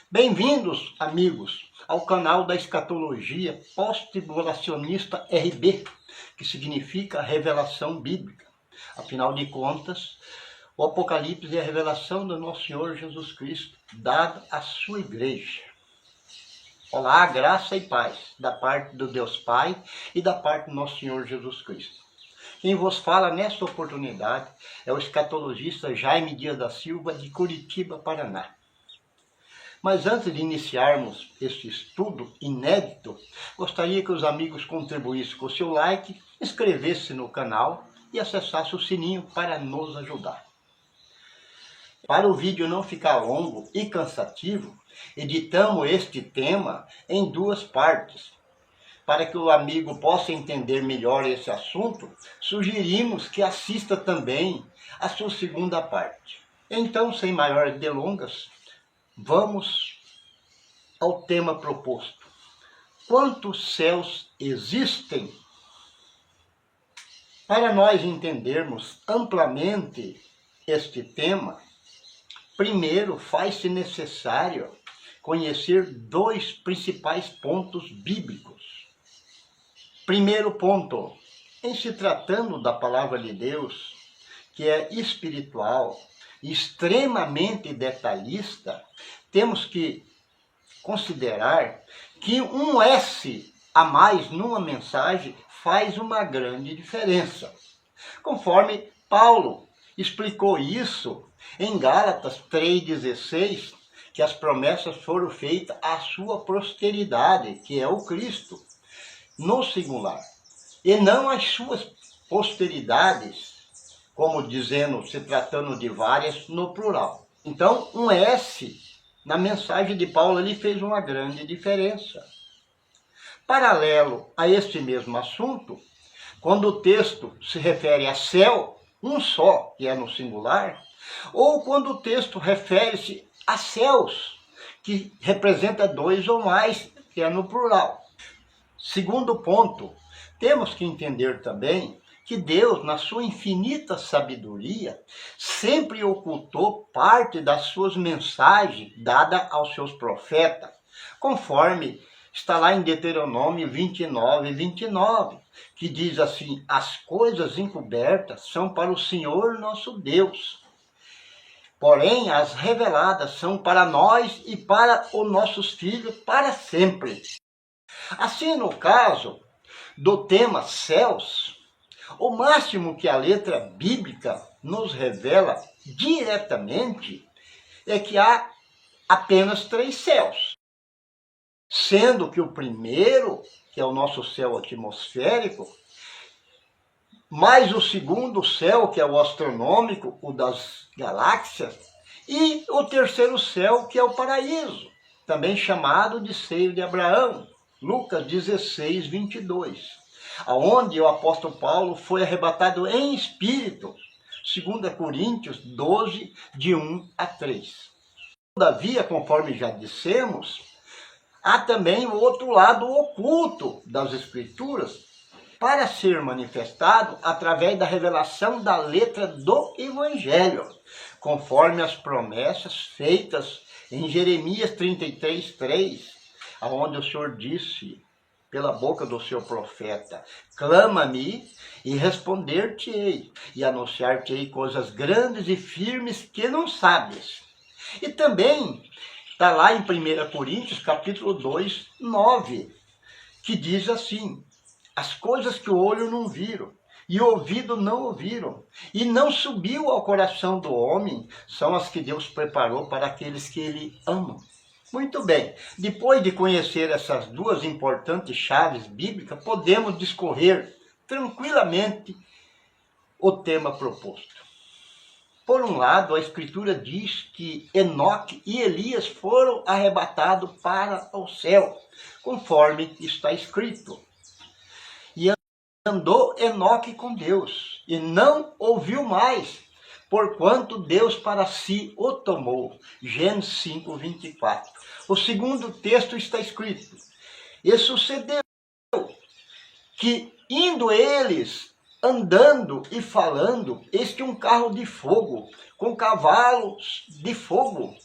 Bem-vindos, amigos, ao canal da Escatologia Pós-Tribulacionista RB, que significa Revelação Bíblica. Afinal de contas, o Apocalipse é a revelação do nosso Senhor Jesus Cristo, dada à sua igreja. Olá, graça e paz, da parte do Deus Pai e da parte do nosso Senhor Jesus Cristo. Quem vos fala nesta oportunidade é o escatologista Jaime Dias da Silva, de Curitiba, Paraná. Mas antes de iniciarmos este estudo inédito, gostaria que os amigos contribuíssem com o seu like, inscrevessem no canal e acessassem o sininho para nos ajudar. Para o vídeo não ficar longo e cansativo, editamos este tema em duas partes. Para que o amigo possa entender melhor esse assunto, sugerimos que assista também a sua segunda parte. Então, sem maiores delongas, vamos ao tema proposto. Quantos céus existem? Para nós entendermos amplamente este tema, primeiro faz-se necessário conhecer dois principais pontos bíblicos. Primeiro ponto, em se tratando da palavra de Deus, que é espiritual e extremamente detalhista, temos que considerar que um S a mais numa mensagem faz uma grande diferença. Conforme Paulo explicou isso em Gálatas 3,16, que as promessas foram feitas à sua posteridade, que é o Cristo, no singular, e não às suas posteridades, como dizendo, se tratando de várias, no plural. Então, um S na mensagem de Paulo ele fez uma grande diferença. Paralelo a este mesmo assunto, quando o texto se refere a céu, um só, que é no singular, ou quando o texto refere-se a céus, que representa dois ou mais, que é no plural. Segundo ponto, temos que entender também que Deus, na sua infinita sabedoria, sempre ocultou parte das suas mensagens dadas aos seus profetas, conforme está lá em Deuteronômio 29, que diz assim: as coisas encobertas são para o Senhor nosso Deus, porém as reveladas são para nós e para os nossos filhos para sempre. Assim, no caso do tema céus, o máximo que a letra bíblica nos revela diretamente é que há apenas 3 céus. Sendo que o primeiro, que é o nosso céu atmosférico, mais o segundo céu, que é o astronômico, o das galáxias, e o terceiro céu, que é o paraíso, também chamado de seio de Abraão, Lucas 16:22, aonde o apóstolo Paulo foi arrebatado em espírito, 2 Coríntios 12, de 1 a 3. Todavia, conforme já dissemos, há também o outro lado oculto das Escrituras para ser manifestado através da revelação da letra do Evangelho, conforme as promessas feitas em Jeremias 33:3, aonde o Senhor disse pela boca do seu profeta: clama-me e responder-te-ei, e anunciar-te-ei coisas grandes e firmes que não sabes. E também está lá em 1 Coríntios, capítulo 2, 9, que diz assim: as coisas que o olho não viram, e o ouvido não ouviram, e não subiu ao coração do homem, são as que Deus preparou para aqueles que Ele ama. Muito bem, depois de conhecer essas duas importantes chaves bíblicas, podemos discorrer tranquilamente o tema proposto. Por um lado, a Escritura diz que Enoque e Elias foram arrebatados para o céu, conforme está escrito. E andou Enoque com Deus, e não ouviu mais, porquanto Deus para si o tomou. Gênesis 5:24. O segundo texto está escrito: e sucedeu que, indo eles, andando e falando, eis que um carro de fogo, com cavalos de fogo,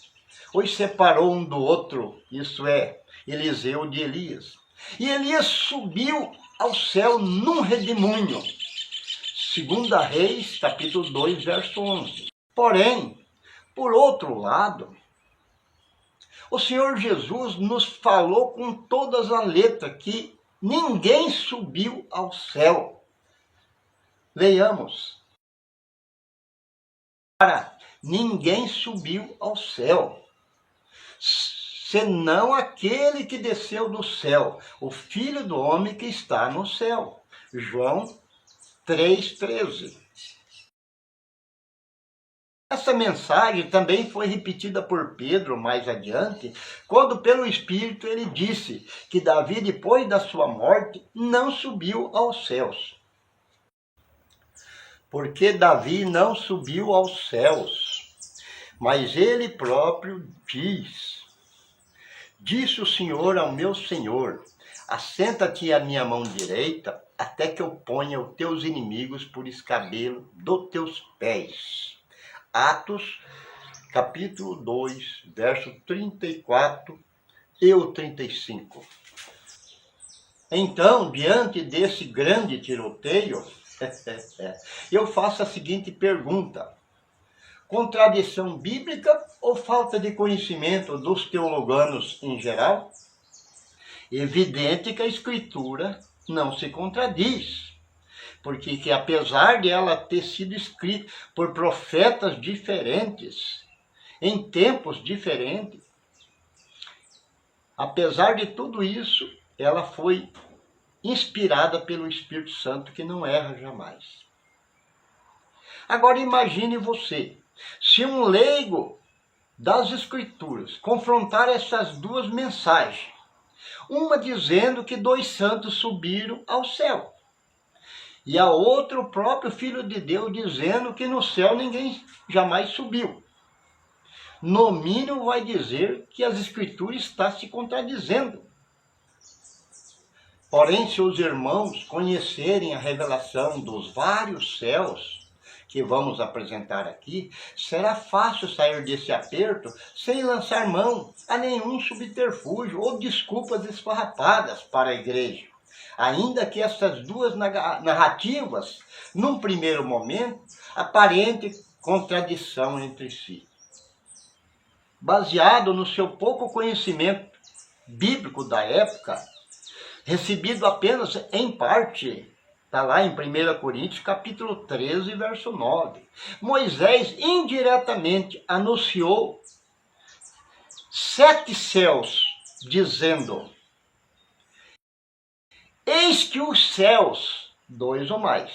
os separou um do outro, isso é, Eliseu de Elias. E Elias subiu ao céu num redemoinho. 2 Reis, capítulo 2, verso 11. Porém, por outro lado, o Senhor Jesus nos falou com todas as letras que ninguém subiu ao céu. Leiamos. Ninguém subiu ao céu, senão aquele que desceu do céu, o Filho do Homem que está no céu. João 3,13. Essa mensagem também foi repetida por Pedro mais adiante, quando pelo Espírito ele disse que Davi, depois da sua morte, não subiu aos céus. Porque Davi não subiu aos céus, mas ele próprio diz: disse o Senhor ao meu Senhor, assenta-te à minha mão direita, até que eu ponha os teus inimigos por escabelo dos teus pés. Atos, capítulo 2, verso 34 e o 35. Então, diante desse grande tiroteio, eu faço a seguinte pergunta: contradição bíblica ou falta de conhecimento dos teologanos em geral? Evidente que a Escritura não se contradiz, porque que apesar de ela ter sido escrita por profetas diferentes, em tempos diferentes, apesar de tudo isso, ela foi inspirada pelo Espírito Santo, que não erra jamais. Agora imagine você, se um leigo das Escrituras confrontar essas duas mensagens, uma dizendo que 2 santos subiram ao céu, e a outra, o próprio Filho de Deus, dizendo que no céu ninguém jamais subiu. No mínimo vai dizer que as Escrituras estão se contradizendo. Porém, se os irmãos conhecerem a revelação dos vários céus que vamos apresentar aqui, será fácil sair desse aperto sem lançar mão a nenhum subterfúgio ou desculpas esfarrapadas para a igreja. Ainda que essas duas narrativas, num primeiro momento, aparente contradição entre si. Baseado no seu pouco conhecimento bíblico da época, recebido apenas em parte, está lá em 1 Coríntios, capítulo 13, verso 9. Moisés indiretamente anunciou 7 céus, dizendo: eis que os céus, 2 ou mais,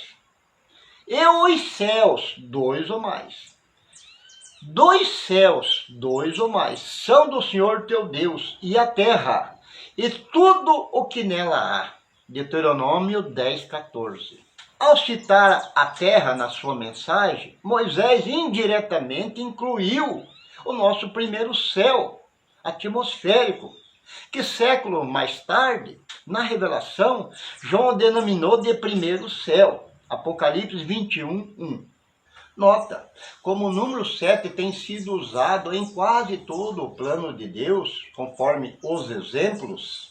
e os céus, 2 ou mais, 2 céus, 2 ou mais, são do Senhor teu Deus, e a terra, e tudo o que nela há. Deuteronômio 10, 14. Ao citar a terra na sua mensagem, Moisés indiretamente incluiu o nosso primeiro céu atmosférico, que século mais tarde, na revelação, João denominou de primeiro céu. Apocalipse 21, 1. Nota, como o número 7 tem sido usado em quase todo o plano de Deus, conforme os exemplos: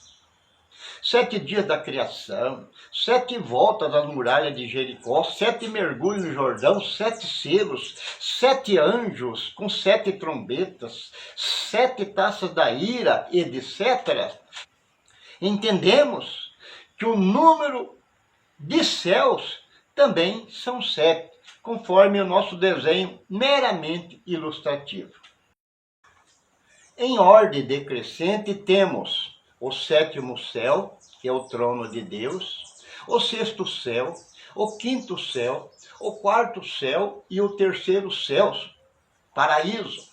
7 dias da criação, 7 voltas das muralhas de Jericó, 7 mergulhos no Jordão, 7 selos, 7 anjos com 7 trombetas, 7 taças da ira, etc. Entendemos que o número de céus também são 7, conforme o nosso desenho meramente ilustrativo. Em ordem decrescente temos o 7º céu, que é o trono de Deus, o 6º céu, o 5º céu, o 4º céu e o 3º céu, paraíso.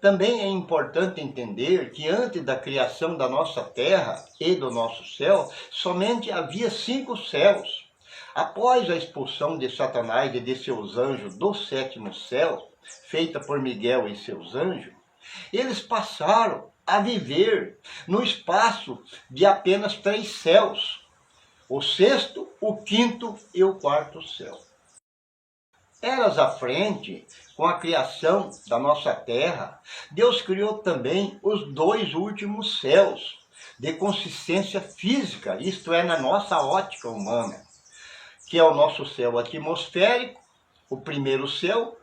Também é importante entender que antes da criação da nossa terra e do nosso céu, somente havia 5 céus. Após a expulsão de Satanás e de seus anjos do 7º céu, feita por Miguel e seus anjos, eles passaram a viver no espaço de apenas 3 céus, o 6º, o 5º e o 4º céu. Eras à frente, com a criação da nossa terra, Deus criou também os 2 últimos céus, de consistência física, isto é, na nossa ótica humana, que é o nosso céu atmosférico, o primeiro céu,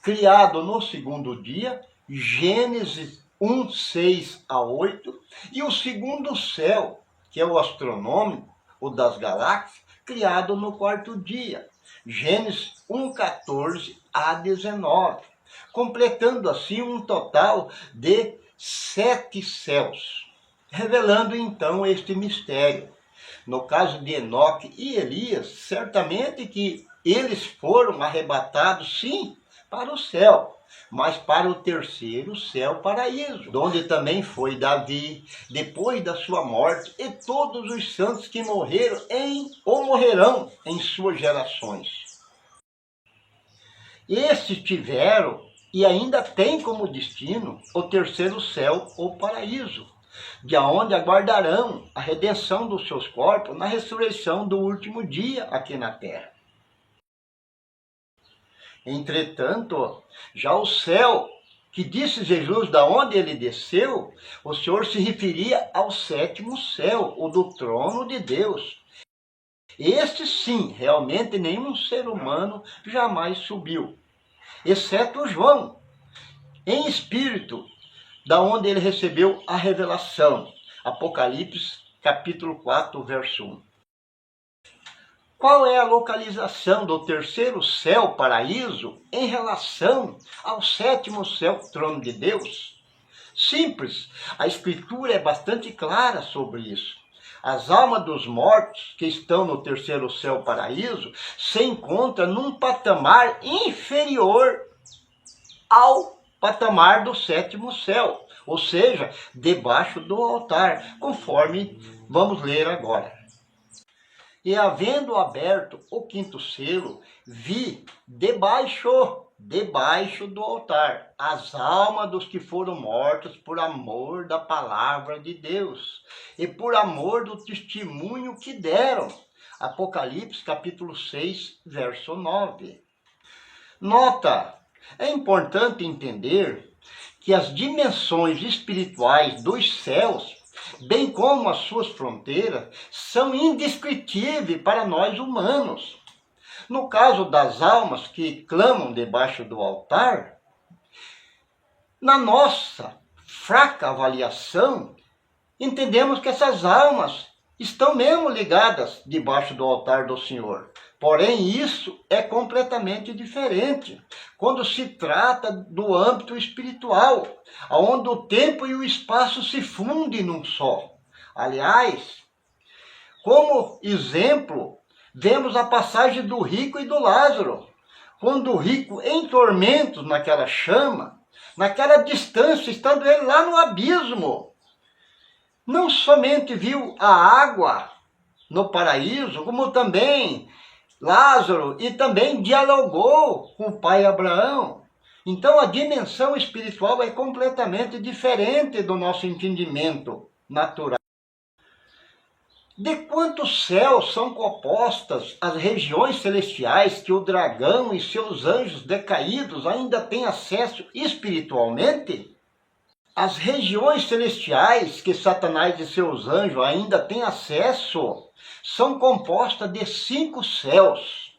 criado no 2º dia, Gênesis 1, 6 a 8, e o 2º céu, que é o astronômico, o das galáxias, criado no 4º dia, Gênesis 1, 14 a 19, completando assim um total de 7 céus, revelando então este mistério. No caso de Enoque e Elias, certamente que eles foram arrebatados, sim, para o céu, mas para o 3º céu, paraíso, onde também foi Davi, depois da sua morte, e todos os santos que morreram ou morrerão em suas gerações. Estes tiveram e ainda têm como destino o 3º céu ou paraíso, de onde aguardarão a redenção dos seus corpos na ressurreição do último dia aqui na terra. Entretanto, já o céu, que disse Jesus da onde ele desceu, o Senhor se referia ao 7º céu, o do trono de Deus. Este sim, realmente nenhum ser humano jamais subiu, exceto João, em espírito, da onde ele recebeu a revelação. Apocalipse, capítulo 4, verso 1. Qual é a localização do 3º céu, paraíso, em relação ao 7º céu, trono de Deus? Simples, a Escritura é bastante clara sobre isso. As almas dos mortos que estão no 3º céu, paraíso, se encontram num patamar inferior ao patamar do 7º céu, ou seja, debaixo do altar, conforme vamos ler agora. E havendo aberto o 5º selo, vi debaixo do altar as almas dos que foram mortos por amor da palavra de Deus e por amor do testemunho que deram. Apocalipse capítulo 6, verso 9. Nota, é importante entender que as dimensões espirituais dos céus, bem como as suas fronteiras, são indescritíveis para nós humanos. No caso das almas que clamam debaixo do altar, na nossa fraca avaliação, entendemos que essas almas estão mesmo ligadas debaixo do altar do Senhor. Porém, isso é completamente diferente quando se trata do âmbito espiritual, onde o tempo e o espaço se fundem num só. Aliás, como exemplo, vemos a passagem do rico e do Lázaro. Quando o rico, em tormentos naquela chama, naquela distância, estando ele lá no abismo, não somente viu a água no paraíso, como também Lázaro, e também dialogou com o pai Abraão. Então a dimensão espiritual é completamente diferente do nosso entendimento natural. De quantos céus são compostas as regiões celestiais que o dragão e seus anjos decaídos ainda têm acesso espiritualmente? As regiões celestiais que Satanás e seus anjos ainda têm acesso são compostas de 5 céus.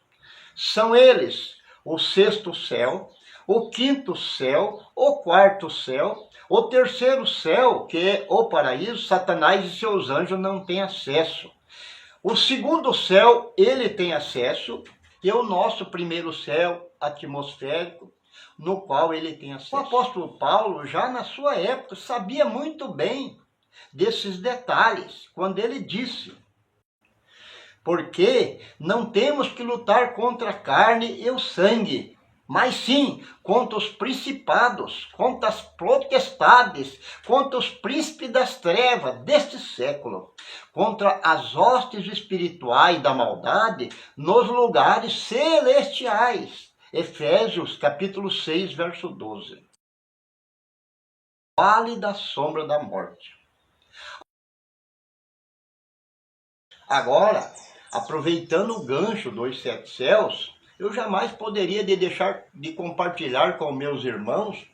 São eles o 6º céu, o 5º céu, o 4º céu, o 3º céu, que é o paraíso, Satanás e seus anjos não têm acesso. O 2º céu, ele tem acesso, e o nosso 1º céu atmosférico, no qual ele tem acesso. O apóstolo Paulo, já na sua época, sabia muito bem desses detalhes, quando ele disse: porque não temos que lutar contra a carne e o sangue, mas sim contra os principados, contra as potestades, contra os príncipes das trevas deste século, contra as hostes espirituais da maldade nos lugares celestiais. Efésios capítulo 6, verso 12. Vale da sombra da morte. Agora, aproveitando o gancho dos 7 céus, eu jamais poderia deixar de compartilhar com meus irmãos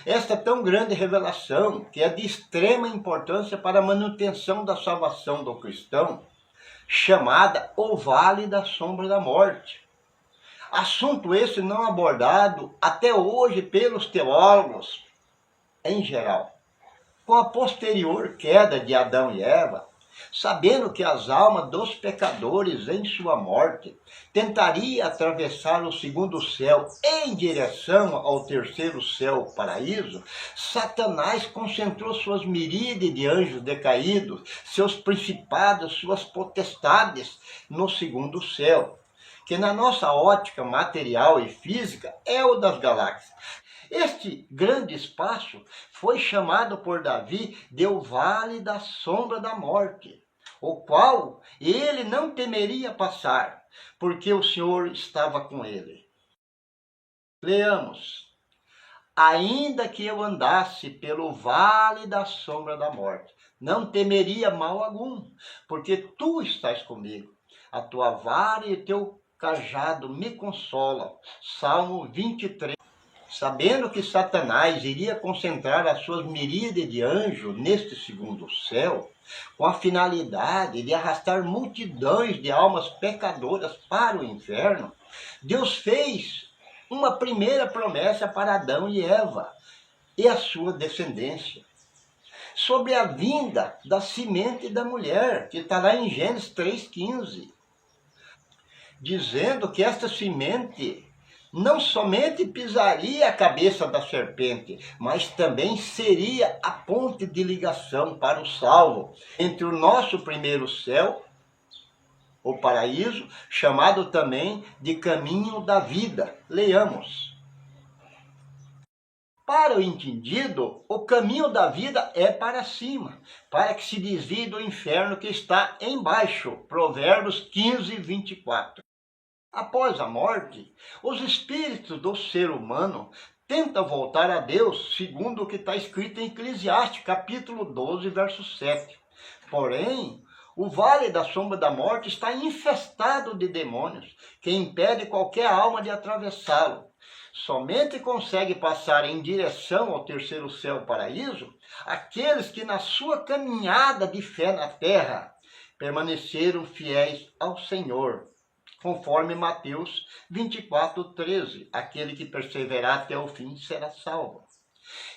esta tão grande revelação, que é de extrema importância para a manutenção da salvação do cristão, chamada o Vale da Sombra da Morte. Assunto esse não abordado até hoje pelos teólogos em geral. Com a posterior queda de Adão e Eva, sabendo que as almas dos pecadores em sua morte tentaria atravessar o segundo céu em direção ao terceiro céu, o paraíso, Satanás concentrou suas miríades de anjos decaídos, seus principados, suas potestades no segundo céu, que na nossa ótica material e física é o das galáxias. Este grande espaço foi chamado por Davi de o Vale da Sombra da Morte, o qual ele não temeria passar, porque o Senhor estava com ele. Leamos. Ainda que eu andasse pelo vale da sombra da morte, não temeria mal algum, porque tu estás comigo. A tua vara e o teu cajado me consolam. Salmo 23. Sabendo que Satanás iria concentrar as suas miríades de anjos neste segundo céu, com a finalidade de arrastar multidões de almas pecadoras para o inferno, Deus fez uma primeira promessa para Adão e Eva e a sua descendência, sobre a vinda da semente da mulher, que está lá em Gênesis 3,15, dizendo que esta semente não somente pisaria a cabeça da serpente, mas também seria a ponte de ligação para o salvo entre o nosso primeiro céu, o paraíso, chamado também de caminho da vida. Leamos. Para o entendido, o caminho da vida é para cima, para que se desvie do inferno que está embaixo. Provérbios 15, 24. Após a morte, os espíritos do ser humano tentam voltar a Deus, segundo o que está escrito em Eclesiastes, capítulo 12, verso 7. Porém, o vale da sombra da morte está infestado de demônios, que impedem qualquer alma de atravessá-lo. Somente consegue passar em direção ao terceiro céu, paraíso, aqueles que na sua caminhada de fé na terra permaneceram fiéis ao Senhor, conforme Mateus 24:13, aquele que perseverar até o fim será salvo.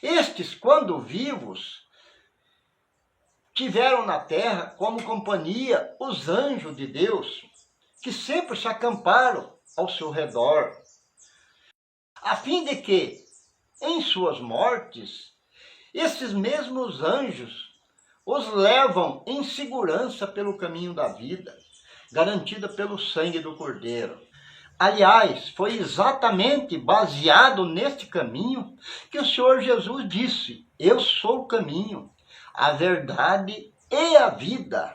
Estes, quando vivos, tiveram na terra como companhia os anjos de Deus, que sempre se acamparam ao seu redor, a fim de que, em suas mortes, esses mesmos anjos os levam em segurança pelo caminho da vida, garantida pelo sangue do Cordeiro. Aliás, foi exatamente baseado neste caminho que o Senhor Jesus disse: eu sou o caminho, a verdade e a vida.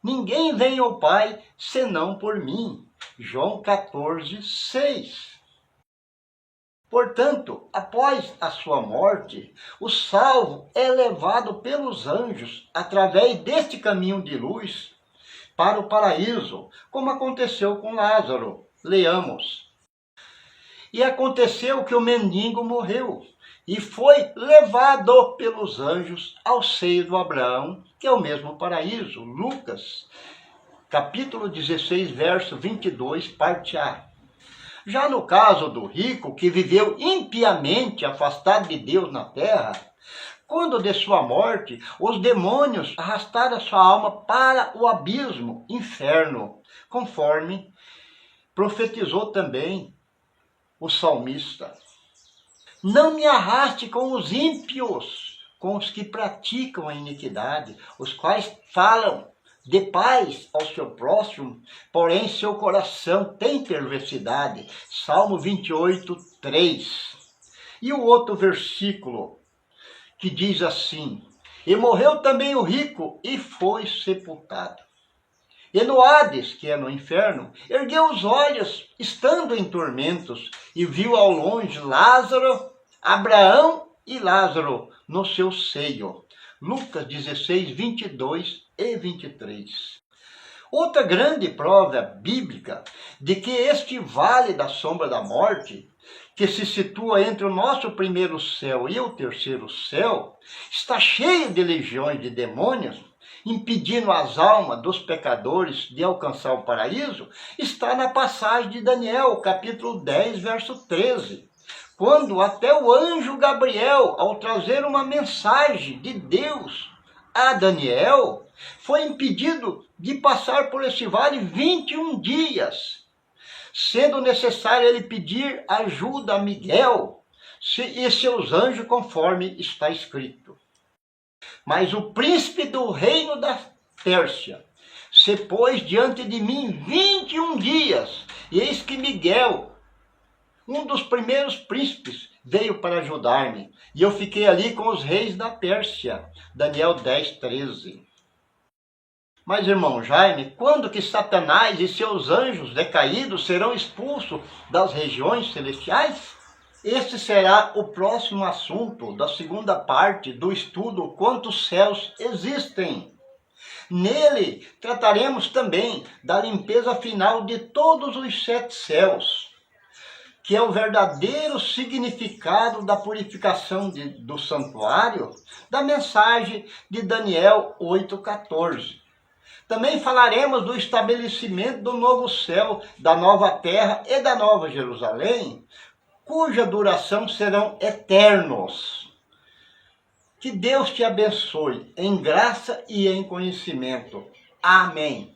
Ninguém vem ao Pai senão por mim. João 14, 6. Portanto, após a sua morte, o salvo é levado pelos anjos através deste caminho de luz para o paraíso, como aconteceu com Lázaro. Leamos. E aconteceu que o mendigo morreu e foi levado pelos anjos ao seio do Abraão, que é o mesmo paraíso. Lucas, capítulo 16, verso 22, parte A. Já no caso do rico, que viveu impiamente afastado de Deus na terra, quando de sua morte, os demônios arrastaram sua alma para o abismo, inferno, conforme profetizou também o salmista. Não me arraste com os ímpios, com os que praticam a iniquidade, os quais falam de paz ao seu próximo, porém seu coração tem perversidade. Salmo 28, 3. E o outro versículo, que diz assim: e morreu também o rico e foi sepultado. E no Hades, que é no inferno, ergueu os olhos, estando em tormentos, e viu ao longe Lázaro, Abraão e Lázaro no seu seio. Lucas 16, 22 e 23. Outra grande prova bíblica de que este vale da sombra da morte, que se situa entre o nosso primeiro céu e o terceiro céu, está cheio de legiões de demônios, impedindo as almas dos pecadores de alcançar o paraíso, está na passagem de Daniel, capítulo 10, verso 13. Quando até o anjo Gabriel, ao trazer uma mensagem de Deus a Daniel, foi impedido de passar por esse vale 21 dias, sendo necessário ele pedir ajuda a Miguel e seus anjos, conforme está escrito. Mas o príncipe do reino da Pérsia se pôs diante de mim 21 dias, e eis que Miguel, um dos primeiros príncipes, veio para ajudar-me, e eu fiquei ali com os reis da Pérsia. Daniel 10, 13. Mas, irmão Jaime, quando que Satanás e seus anjos decaídos serão expulsos das regiões celestiais? Este será o próximo assunto da segunda parte do estudo Quantos Céus Existem. Nele trataremos também da limpeza final de todos os 7 céus, que é o verdadeiro significado da purificação do santuário, da mensagem de Daniel 8,14. Também falaremos do estabelecimento do novo céu, da nova terra e da nova Jerusalém, cuja duração serão eternos. Que Deus te abençoe em graça e em conhecimento. Amém.